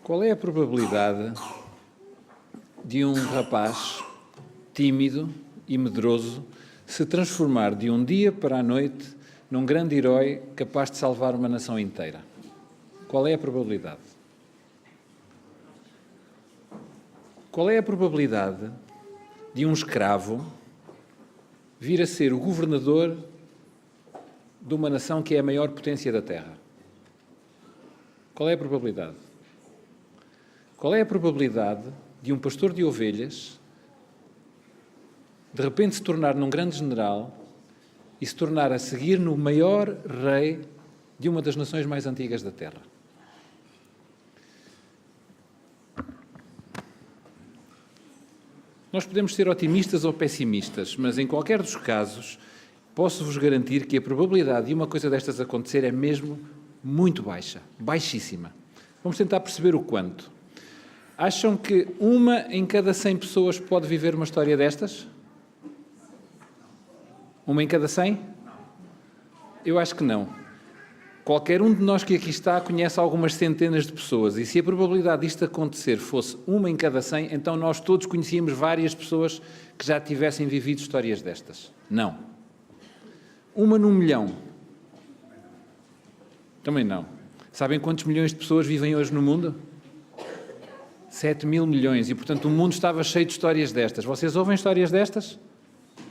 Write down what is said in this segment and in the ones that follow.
Qual é a probabilidade de um rapaz tímido e medroso se transformar de um dia para a noite num grande herói capaz de salvar uma nação inteira? Qual é a probabilidade? Qual é a probabilidade de um escravo vir a ser o governador de uma nação que é a maior potência da Terra? Qual é a probabilidade? Qual é a probabilidade de um pastor de ovelhas de repente se tornar num grande general e se tornar a seguir no maior rei de uma das nações mais antigas da Terra? Nós podemos ser otimistas ou pessimistas, mas em qualquer dos casos posso-vos garantir que a probabilidade de uma coisa destas acontecer é mesmo muito baixa, baixíssima. Vamos tentar perceber o quanto. Acham que uma em cada 100 pessoas pode viver uma história destas? Uma em cada 100? Eu acho que não. Qualquer um de nós que aqui está conhece algumas centenas de pessoas, e se a probabilidade disto acontecer fosse uma em cada 100, então nós todos conhecíamos várias pessoas que já tivessem vivido histórias destas. Não. Uma num milhão? Também não. Sabem quantos milhões de pessoas vivem hoje no mundo? 7 mil milhões, e portanto o mundo estava cheio de histórias destas. Vocês ouvem histórias destas?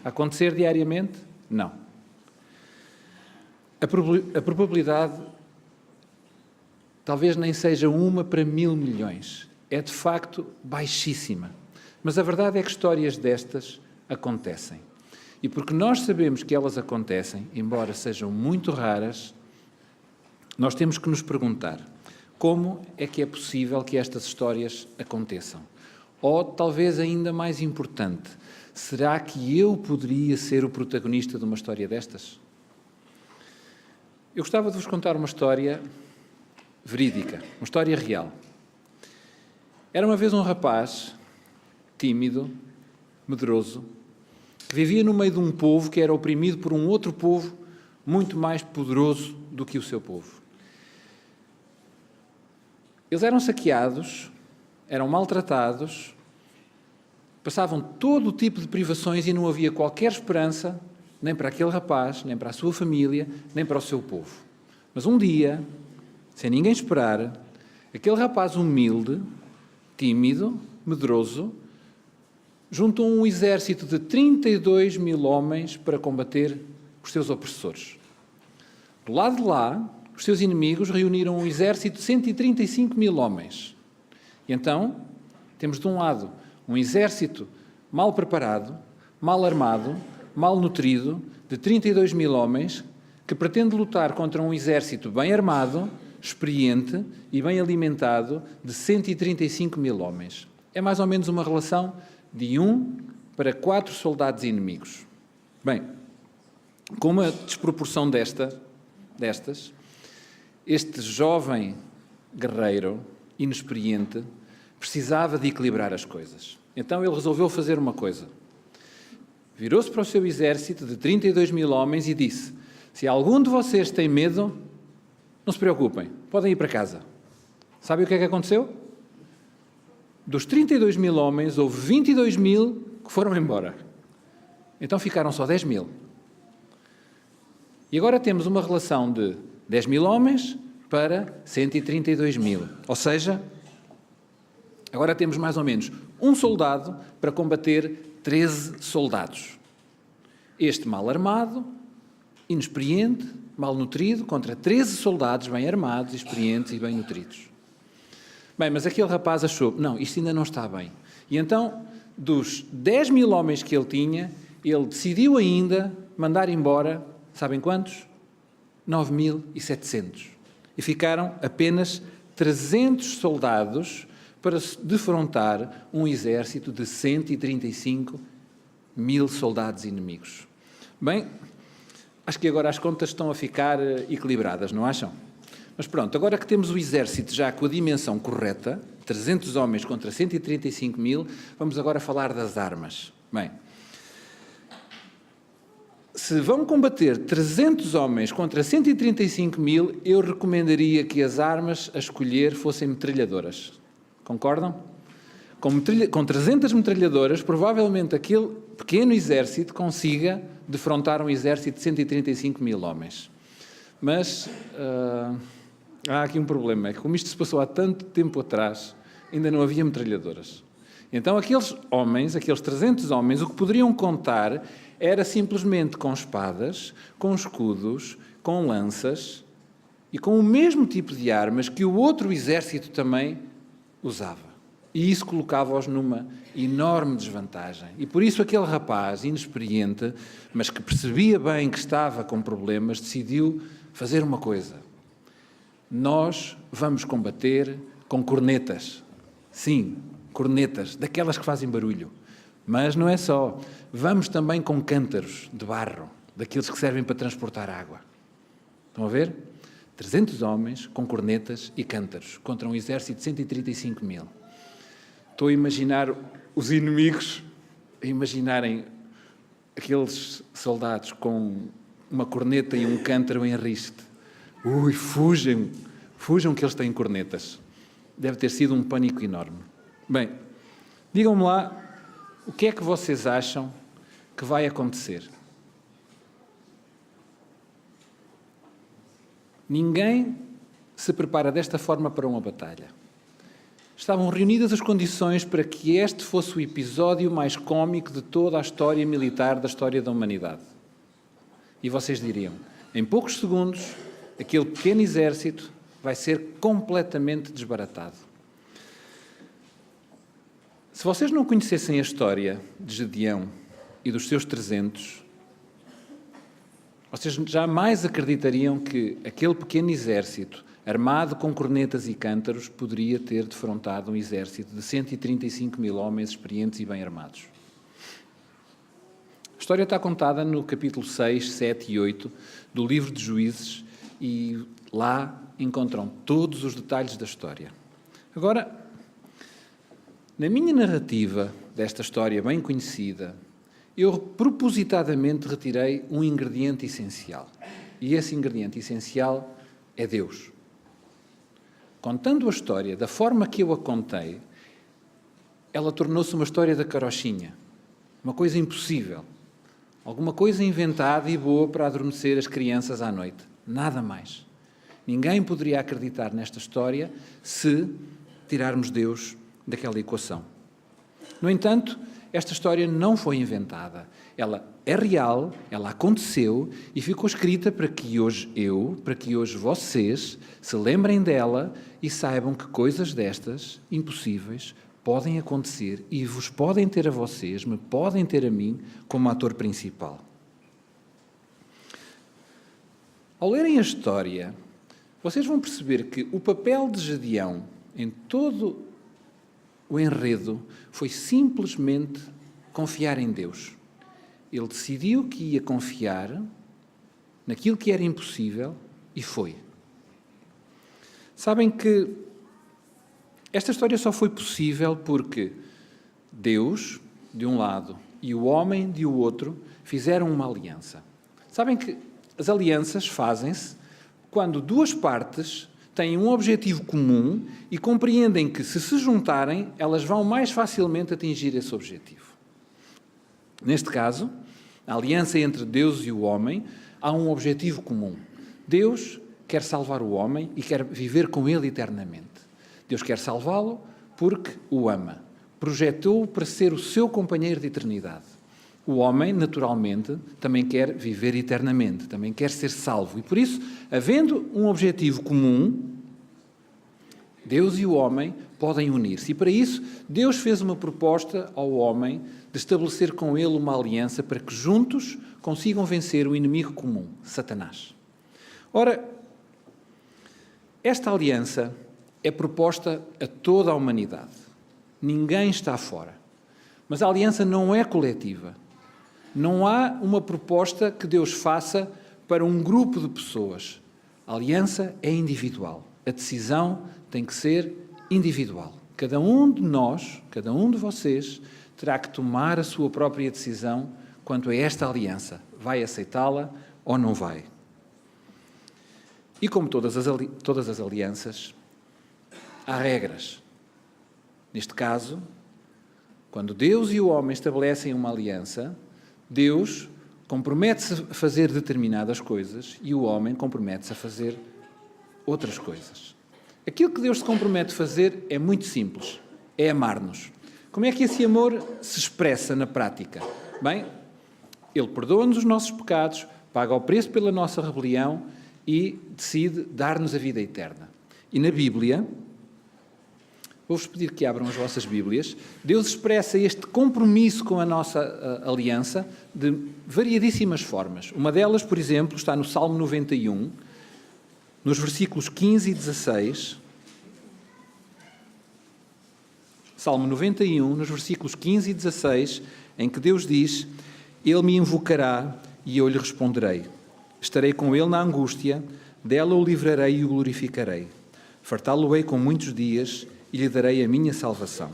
Acontecer diariamente? Não. A probabilidade talvez nem seja uma para 1.000 milhões. É de facto baixíssima. Mas a verdade é que histórias destas acontecem. E porque nós sabemos que elas acontecem, embora sejam muito raras, nós temos que nos perguntar: como é que é possível que estas histórias aconteçam? Ou, talvez ainda mais importante, será que eu poderia ser o protagonista de uma história destas? Eu gostava de vos contar uma história verídica, uma história real. Era uma vez um rapaz tímido, medroso, que vivia no meio de um povo que era oprimido por um outro povo muito mais poderoso do que o seu povo. Eles eram saqueados, eram maltratados, passavam todo o tipo de privações e não havia qualquer esperança, nem para aquele rapaz, nem para a sua família, nem para o seu povo. Mas um dia, sem ninguém esperar, aquele rapaz humilde, tímido, medroso, juntou um exército de 32 mil homens para combater os seus opressores. Do lado de lá, os seus inimigos reuniram um exército de 135 mil homens. E então, temos de um lado um exército mal preparado, mal armado, mal nutrido, de 32 mil homens, que pretende lutar contra um exército bem armado, experiente e bem alimentado de 135 mil homens. É mais ou menos uma relação de 1 para 4 soldados inimigos. Bem, com uma desproporção destas, este jovem guerreiro, inexperiente, precisava de equilibrar as coisas. Então ele resolveu fazer uma coisa. Virou-se para o seu exército de 32 mil homens e disse: se algum de vocês tem medo, não se preocupem, podem ir para casa. Sabe o que é que aconteceu? Dos 32 mil homens, houve 22 mil que foram embora. Então ficaram só 10 mil. E agora temos uma relação de 10 mil homens para 132 mil. Ou seja, agora temos mais ou menos um soldado para combater 13 soldados. Este mal armado, inexperiente, mal nutrido, contra 13 soldados bem armados, experientes e bem nutridos. Bem, mas aquele rapaz achou: não, isto ainda não está bem. E então, dos 10 mil homens que ele tinha, ele decidiu ainda mandar embora, sabem quantos? 9.700. E ficaram apenas 300 soldados para defrontar um exército de 135 mil soldados inimigos. Bem, acho que agora as contas estão a ficar equilibradas, não acham? Mas pronto, agora que temos o exército já com a dimensão correta, 300 homens contra 135 mil, vamos agora falar das armas. Bem, se vão combater 300 homens contra 135 mil, eu recomendaria que as armas a escolher fossem metralhadoras. Concordam? Com 300 metralhadoras, provavelmente aquele pequeno exército consiga defrontar um exército de 135 mil homens. Mas há aqui um problema, é que como isto se passou há tanto tempo atrás, ainda não havia metralhadoras. Então aqueles homens, aqueles 300 homens, o que poderiam contar era simplesmente com espadas, com escudos, com lanças e com o mesmo tipo de armas que o outro exército também usava. E isso colocava-os numa enorme desvantagem. E por isso aquele rapaz, inexperiente, mas que percebia bem que estava com problemas, decidiu fazer uma coisa. Nós vamos combater com cornetas. Sim, cornetas, daquelas que fazem barulho. Mas não é só. Vamos também com cântaros de barro, daqueles que servem para transportar água. Estão a ver? 300 homens com cornetas e cântaros contra um exército de 135 mil. Estou a imaginar os inimigos a imaginarem aqueles soldados com uma corneta e um cântaro em riste. Ui, fujam que eles têm cornetas. Deve ter sido um pânico enorme. Bem, digam-me lá, o que é que vocês acham que vai acontecer? Ninguém se prepara desta forma para uma batalha. Estavam reunidas as condições para que este fosse o episódio mais cómico de toda a história militar da história da humanidade. E vocês diriam, em poucos segundos, aquele pequeno exército vai ser completamente desbaratado. Se vocês não conhecessem a história de Gedeão e dos seus 300, vocês jamais acreditariam que aquele pequeno exército, armado com cornetas e cântaros, poderia ter defrontado um exército de 135 mil homens experientes e bem armados. A história está contada no capítulo 6, 7 e 8 do livro de Juízes e lá encontram todos os detalhes da história. Agora, na minha narrativa desta história bem conhecida, eu propositadamente retirei um ingrediente essencial. E esse ingrediente essencial é Deus. Contando a história da forma que eu a contei, ela tornou-se uma história da carochinha. Uma coisa impossível. Alguma coisa inventada e boa para adormecer as crianças à noite. Nada mais. Ninguém poderia acreditar nesta história se tirarmos Deus daquela equação. No entanto, esta história não foi inventada. Ela é real, ela aconteceu e ficou escrita para que hoje para que hoje vocês se lembrem dela e saibam que coisas destas, impossíveis, podem acontecer e vos podem ter a vocês, me podem ter a mim, como ator principal. Ao lerem a história, vocês vão perceber que o papel de Gedeão em todo o enredo foi simplesmente confiar em Deus. Ele decidiu que ia confiar naquilo que era impossível e foi. Sabem que esta história só foi possível porque Deus, de um lado, e o homem, de outro, fizeram uma aliança. Sabem que as alianças fazem-se quando duas partes têm um objetivo comum e compreendem que, se juntarem, elas vão mais facilmente atingir esse objetivo. Neste caso, a aliança entre Deus e o homem, há um objetivo comum. Deus quer salvar o homem e quer viver com ele eternamente. Deus quer salvá-lo porque o ama. Projetou-o para ser o seu companheiro de eternidade. O homem, naturalmente, também quer viver eternamente, também quer ser salvo. E por isso, havendo um objetivo comum, Deus e o homem podem unir-se. E para isso, Deus fez uma proposta ao homem de estabelecer com ele uma aliança para que juntos consigam vencer o inimigo comum, Satanás. Ora, esta aliança é proposta a toda a humanidade. Ninguém está fora. Mas a aliança não é coletiva. Não há uma proposta que Deus faça para um grupo de pessoas. A aliança é individual. A decisão tem que ser individual. Cada um de nós, cada um de vocês, terá que tomar a sua própria decisão quanto a esta aliança. Vai aceitá-la ou não vai? E como todas as alianças, há regras. Neste caso, quando Deus e o homem estabelecem uma aliança, Deus compromete-se a fazer determinadas coisas e o homem compromete-se a fazer outras coisas. Aquilo que Deus se compromete a fazer é muito simples, é amar-nos. Como é que esse amor se expressa na prática? Bem, Ele perdoa-nos os nossos pecados, paga o preço pela nossa rebelião e decide dar-nos a vida eterna. E na Bíblia, vou-vos pedir que abram as vossas Bíblias, Deus expressa este compromisso com a nossa aliança de variadíssimas formas. Uma delas, por exemplo, está no Salmo 91, nos versículos 15 e 16. Salmo 91, nos versículos 15 e 16, em que Deus diz: Ele me invocará e eu lhe responderei. Estarei com ele na angústia, dela o livrarei e o glorificarei. Fartá-lo-ei com muitos dias e lhe darei a minha salvação.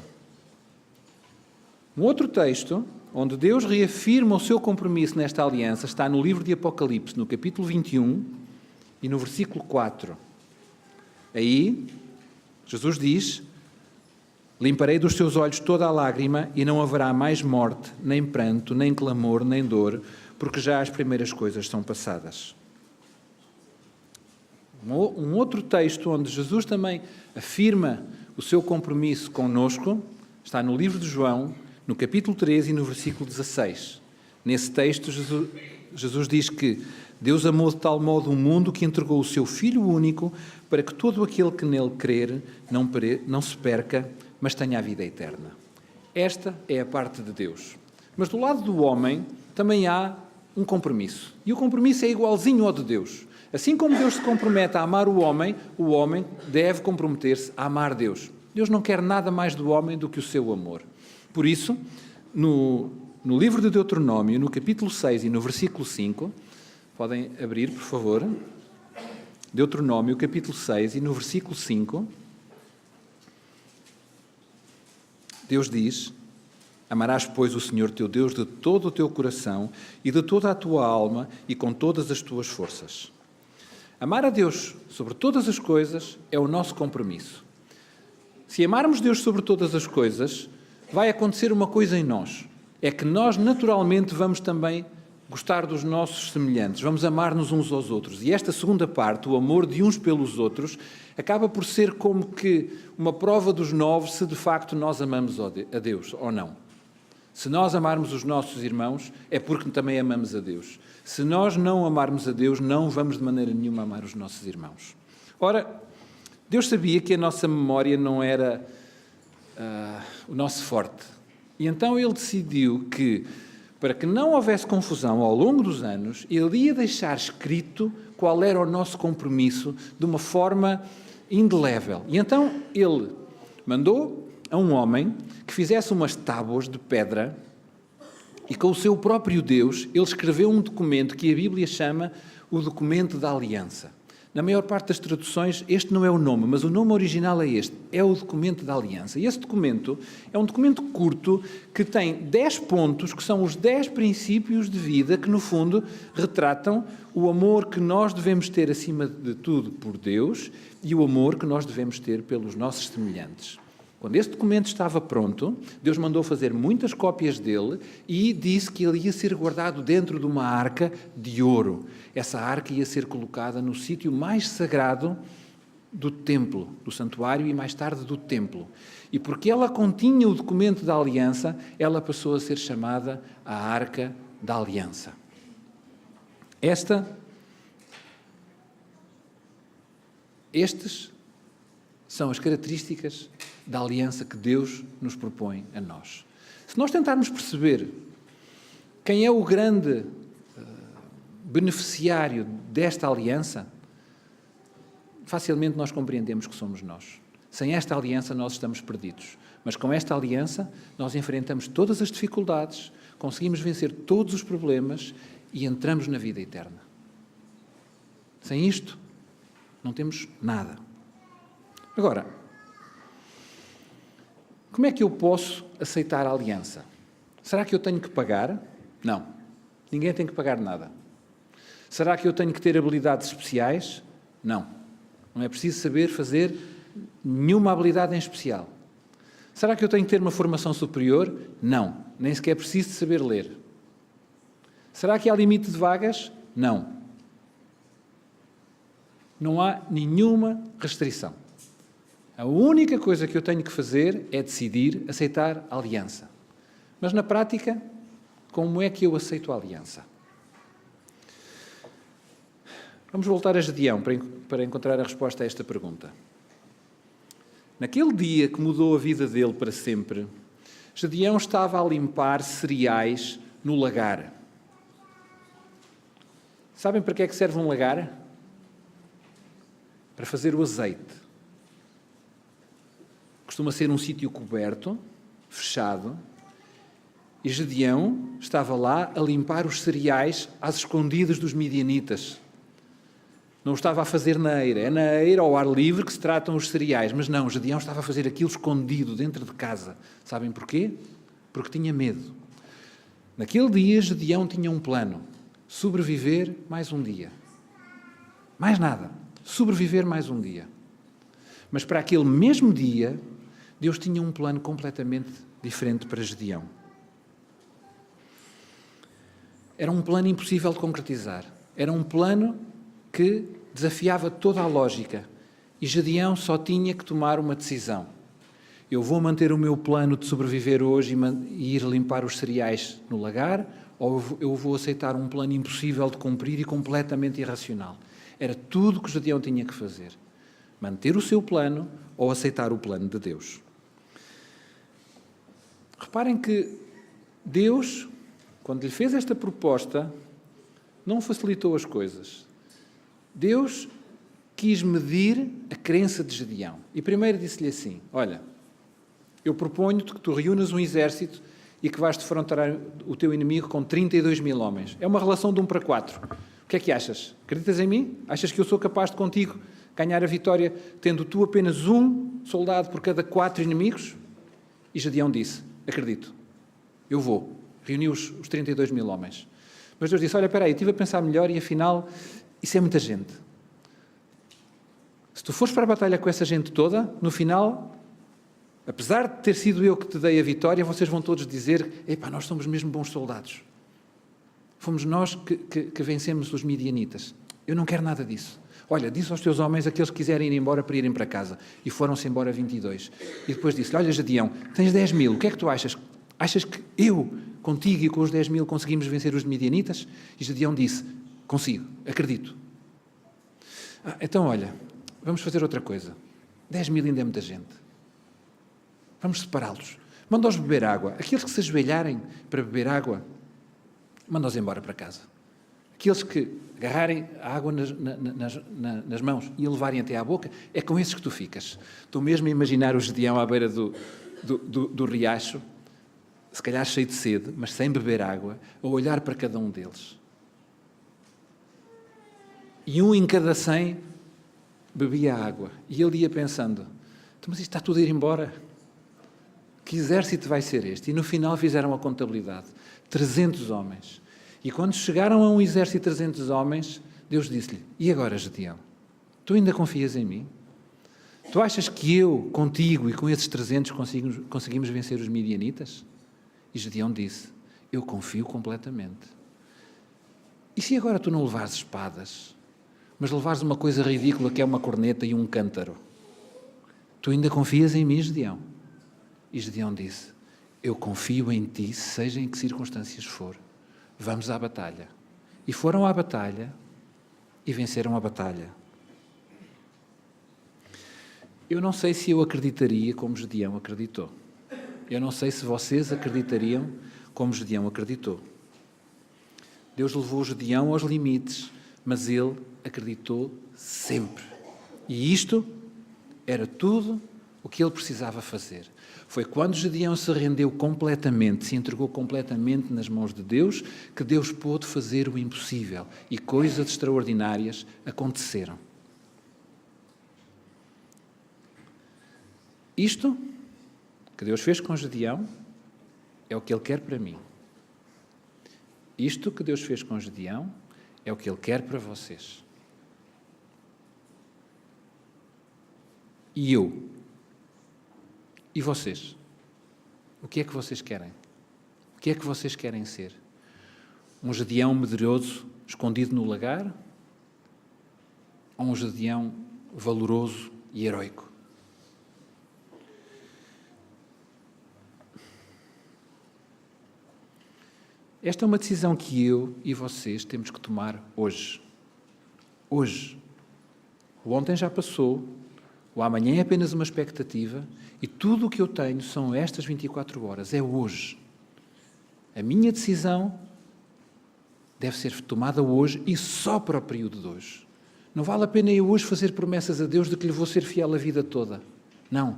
Um outro texto, onde Deus reafirma o seu compromisso nesta aliança, está no livro de Apocalipse, no capítulo 21 e no versículo 4. Aí, Jesus diz: Limparei dos teus olhos toda a lágrima e não haverá mais morte, nem pranto, nem clamor, nem dor, porque já as primeiras coisas são passadas. Um outro texto onde Jesus também afirma o seu compromisso conosco está no livro de João, no capítulo 13 e no versículo 16. Nesse texto, Jesus diz que Deus amou de tal modo o mundo que entregou o seu Filho único para que todo aquele que nele crer não se perca, mas tenha a vida eterna. Esta é a parte de Deus. Mas do lado do homem também há um compromisso. E o compromisso é igualzinho ao de Deus. Assim como Deus se compromete a amar o homem deve comprometer-se a amar Deus. Deus não quer nada mais do homem do que o seu amor. Por isso, no livro de Deuteronômio, no capítulo 6 e no versículo 5, podem abrir, por favor, Deuteronômio, capítulo 6 e no versículo 5, Deus diz: Amarás, pois, o Senhor teu Deus de todo o teu coração e de toda a tua alma e com todas as tuas forças. Amar a Deus sobre todas as coisas é o nosso compromisso. Se amarmos Deus sobre todas as coisas, vai acontecer uma coisa em nós. É que nós naturalmente vamos também gostar dos nossos semelhantes, vamos amar-nos uns aos outros. E esta segunda parte, o amor de uns pelos outros, acaba por ser como que uma prova dos 9 se de facto nós amamos a Deus ou não. Se nós amarmos os nossos irmãos, é porque também amamos a Deus. Se nós não amarmos a Deus, não vamos de maneira nenhuma amar os nossos irmãos. Ora, Deus sabia que a nossa memória não era o nosso forte. E então Ele decidiu que, para que não houvesse confusão ao longo dos anos, Ele ia deixar escrito qual era o nosso compromisso de uma forma indelével. E então Ele mandou a um homem que fizesse umas tábuas de pedra e com o seu próprio Deus ele escreveu um documento que a Bíblia chama o documento da aliança. Na maior parte das traduções este não é o nome, mas o nome original é este, é o documento da aliança. E esse documento é um documento curto que tem 10 pontos, que são os 10 princípios de vida que no fundo retratam o amor que nós devemos ter acima de tudo por Deus e o amor que nós devemos ter pelos nossos semelhantes. Quando esse documento estava pronto, Deus mandou fazer muitas cópias dele e disse que ele ia ser guardado dentro de uma arca de ouro. Essa arca ia ser colocada no sítio mais sagrado do templo, do santuário e mais tarde do templo. E porque ela continha o documento da aliança, ela passou a ser chamada a Arca da Aliança. Estes são as características da aliança que Deus nos propõe a nós. Se nós tentarmos perceber quem é o grande beneficiário desta aliança, facilmente nós compreendemos que somos nós. Sem esta aliança nós estamos perdidos. Mas com esta aliança nós enfrentamos todas as dificuldades, conseguimos vencer todos os problemas e entramos na vida eterna. Sem isto, não temos nada. Agora, como é que eu posso aceitar a aliança? Será que eu tenho que pagar? Não. Ninguém tem que pagar nada. Será que eu tenho que ter habilidades especiais? Não. Não é preciso saber fazer nenhuma habilidade em especial. Será que eu tenho que ter uma formação superior? Não, nem sequer preciso de saber ler. Será que há limite de vagas? Não. Não há nenhuma restrição. A única coisa que eu tenho que fazer é decidir aceitar a aliança. Mas na prática, como é que eu aceito a aliança? Vamos voltar a Gedeão para encontrar a resposta a esta pergunta. Naquele dia que mudou a vida dele para sempre, Gedeão estava a limpar cereais no lagar. Sabem para que é que serve um lagar? Para fazer o azeite. Costuma ser um sítio coberto, fechado, e Gedeão estava lá a limpar os cereais às escondidas dos midianitas. Não o estava a fazer na eira. É na eira, ao ar livre, que se tratam os cereais. Mas não, Gedeão estava a fazer aquilo escondido, dentro de casa. Sabem porquê? Porque tinha medo. Naquele dia, Gedeão tinha um plano. Sobreviver mais um dia. Mais nada. Sobreviver mais um dia. Mas para aquele mesmo dia, Deus tinha um plano completamente diferente para Gedeão. Era um plano impossível de concretizar. Era um plano que desafiava toda a lógica. E Gedeão só tinha que tomar uma decisão. Eu vou manter o meu plano de sobreviver hoje e ir limpar os cereais no lagar, ou eu vou aceitar um plano impossível de cumprir e completamente irracional. Era tudo o que Gedeão tinha que fazer. Manter o seu plano ou aceitar o plano de Deus. Reparem que Deus, quando lhe fez esta proposta, não facilitou as coisas. Deus quis medir a crença de Gedeão. E primeiro disse-lhe assim, olha, eu proponho-te que tu reúnas um exército e que vais defrontar o teu inimigo com 32 mil homens. É uma relação de 1 para 4. O que é que achas? Acreditas em mim? Achas que eu sou capaz de contigo ganhar a vitória tendo tu apenas um soldado por cada 4 inimigos? E Gedeão disse, acredito, eu vou. Reuniu os 32 mil homens. Mas Deus disse, olha, espera aí, estive a pensar melhor e afinal, isso é muita gente. Se tu fores para a batalha com essa gente toda, no final, apesar de ter sido eu que te dei a vitória, vocês vão todos dizer, epá, nós somos mesmo bons soldados. Fomos nós que vencemos os midianitas. Eu não quero nada disso. Olha, disse aos teus homens, aqueles que quiserem ir embora, para irem para casa. E foram-se embora 22. E depois disse-lhe, olha, Gedeão, tens 10 mil, o que é que tu achas? Achas que eu, contigo e com os 10 mil, conseguimos vencer os midianitas? E Gedeão disse, consigo, acredito. Então, olha, vamos fazer outra coisa. 10 mil ainda é muita gente. Vamos separá-los. Manda-os beber água. Aqueles que se ajoelharem para beber água, manda-os embora para casa. Aqueles que agarrarem a água nas mãos e a levarem até à boca, é com esses que tu ficas. Estou mesmo a imaginar o Gedeão à beira do riacho, se calhar cheio de sede, mas sem beber água, a olhar para cada um deles. E um em cada 100 bebia água. E ele ia pensando, mas isto está tudo a ir embora. Que exército vai ser este? E no final fizeram a contabilidade. 300 homens. E quando chegaram a um exército de 300 homens, Deus disse-lhe, e agora, Gedeão? Tu ainda confias em mim? Tu achas que eu, contigo e com esses 300 conseguimos vencer os midianitas? E Gedeão disse, eu confio completamente. E se agora tu não levares espadas, mas levares uma coisa ridícula que é uma corneta e um cântaro? Tu ainda confias em mim, Gedeão? E Gedeão disse, eu confio em ti, seja em que circunstâncias for. Vamos à batalha. E foram à batalha e venceram a batalha. Eu não sei se eu acreditaria como Gedeão acreditou. Eu não sei se vocês acreditariam como Gedeão acreditou. Deus levou Gedeão aos limites, mas ele acreditou sempre. E isto era tudo o que ele precisava fazer. Foi quando Gedeão se rendeu completamente, se entregou completamente nas mãos de Deus, que Deus pôde fazer o impossível e coisas extraordinárias aconteceram. Isto que Deus fez com Gedeão é o que Ele quer para mim. Isto que Deus fez com Gedeão é o que Ele quer para vocês. E eu? E vocês? O que é que vocês querem? O que é que vocês querem ser? Um Gedeão medroso, escondido no lagar? Ou um Gedeão valoroso e heroico? Esta é uma decisão que eu e vocês temos que tomar hoje. Hoje. O ontem já passou, o amanhã é apenas uma expectativa e tudo o que eu tenho são estas 24 horas, é hoje. A minha decisão deve ser tomada hoje e só para o período de hoje. Não vale a pena eu hoje fazer promessas a Deus de que lhe vou ser fiel a vida toda. Não.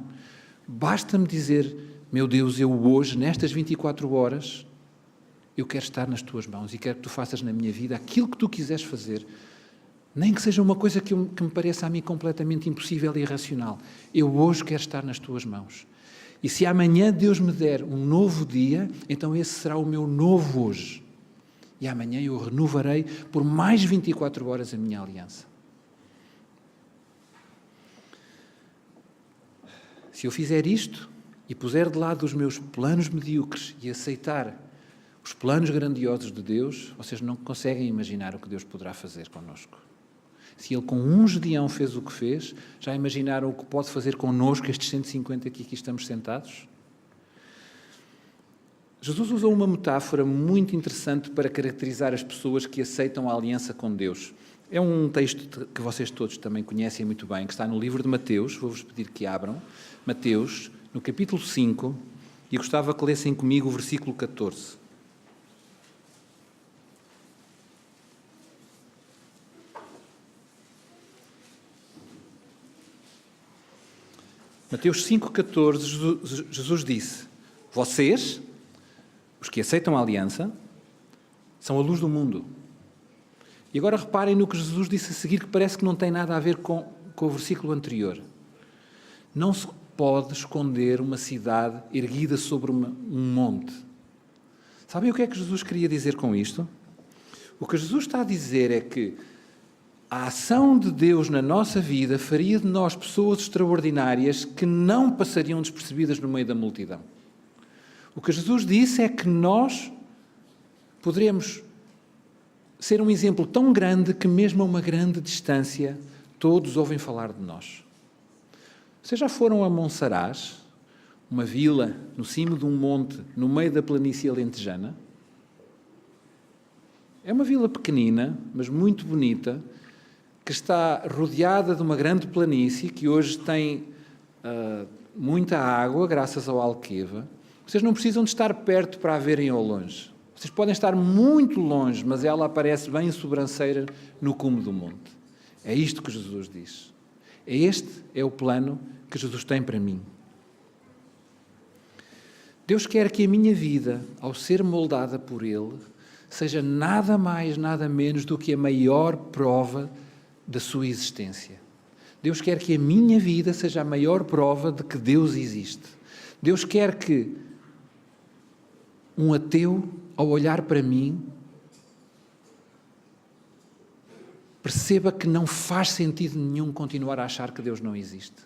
Basta-me dizer, meu Deus, eu hoje, nestas 24 horas, eu quero estar nas tuas mãos e quero que tu faças na minha vida aquilo que tu quiseres fazer. Nem que seja uma coisa que me pareça a mim completamente impossível e irracional. Eu hoje quero estar nas tuas mãos. E se amanhã Deus me der um novo dia, então esse será o meu novo hoje. E amanhã eu renovarei por mais 24 horas a minha aliança. Se eu fizer isto e puser de lado os meus planos medíocres e aceitar os planos grandiosos de Deus, vocês não conseguem imaginar o que Deus poderá fazer connosco. Se Ele com um Gedeão fez o que fez, já imaginaram o que pode fazer connosco, estes 150 que aqui estamos sentados? Jesus usou uma metáfora muito interessante para caracterizar as pessoas que aceitam a aliança com Deus. É um texto que vocês todos também conhecem muito bem, que está no livro de Mateus. Vou-vos pedir que abram. Mateus, no capítulo 5, e gostava que lessem comigo o versículo 14. Mateus 5,14, Jesus disse: vocês, os que aceitam a aliança, são a luz do mundo. E agora reparem no que Jesus disse a seguir, que parece que não tem nada a ver com o versículo anterior. Não se pode esconder uma cidade erguida sobre um monte. Sabem o que é que Jesus queria dizer com isto? O que Jesus está a dizer é que a ação de Deus na nossa vida faria de nós pessoas extraordinárias que não passariam despercebidas no meio da multidão. O que Jesus disse é que nós poderemos ser um exemplo tão grande que mesmo a uma grande distância todos ouvem falar de nós. Vocês já foram a Monsaraz, uma vila no cimo de um monte, no meio da planície alentejana? É uma vila pequenina, mas muito bonita, que está rodeada de uma grande planície, que hoje tem muita água, graças ao Alqueva. Vocês não precisam de estar perto para a verem ao longe. Vocês podem estar muito longe, mas ela aparece bem sobranceira no cume do monte. É isto que Jesus diz. Este é o plano que Jesus tem para mim. Deus quer que a minha vida, ao ser moldada por Ele, seja nada mais, nada menos do que a maior prova da sua existência. Deus quer que a minha vida seja a maior prova de que Deus existe. Deus quer que um ateu, ao olhar para mim, perceba que não faz sentido nenhum continuar a achar que Deus não existe.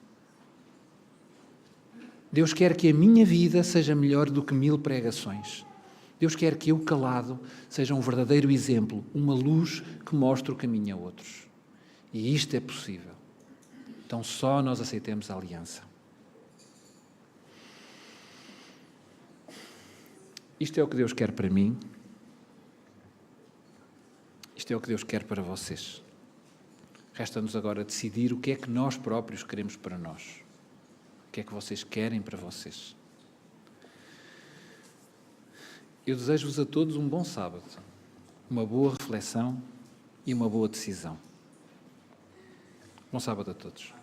Deus quer que a minha vida seja melhor do que 1000 pregações. Deus quer que eu, calado, seja um verdadeiro exemplo, uma luz que mostre o caminho a outros. E isto é possível. Então só nós aceitemos a aliança. Isto é o que Deus quer para mim. Isto é o que Deus quer para vocês. Resta-nos agora decidir o que é que nós próprios queremos para nós. O que é que vocês querem para vocês. Eu desejo-vos a todos um bom sábado, uma boa reflexão e uma boa decisão. Bom sábado a todos.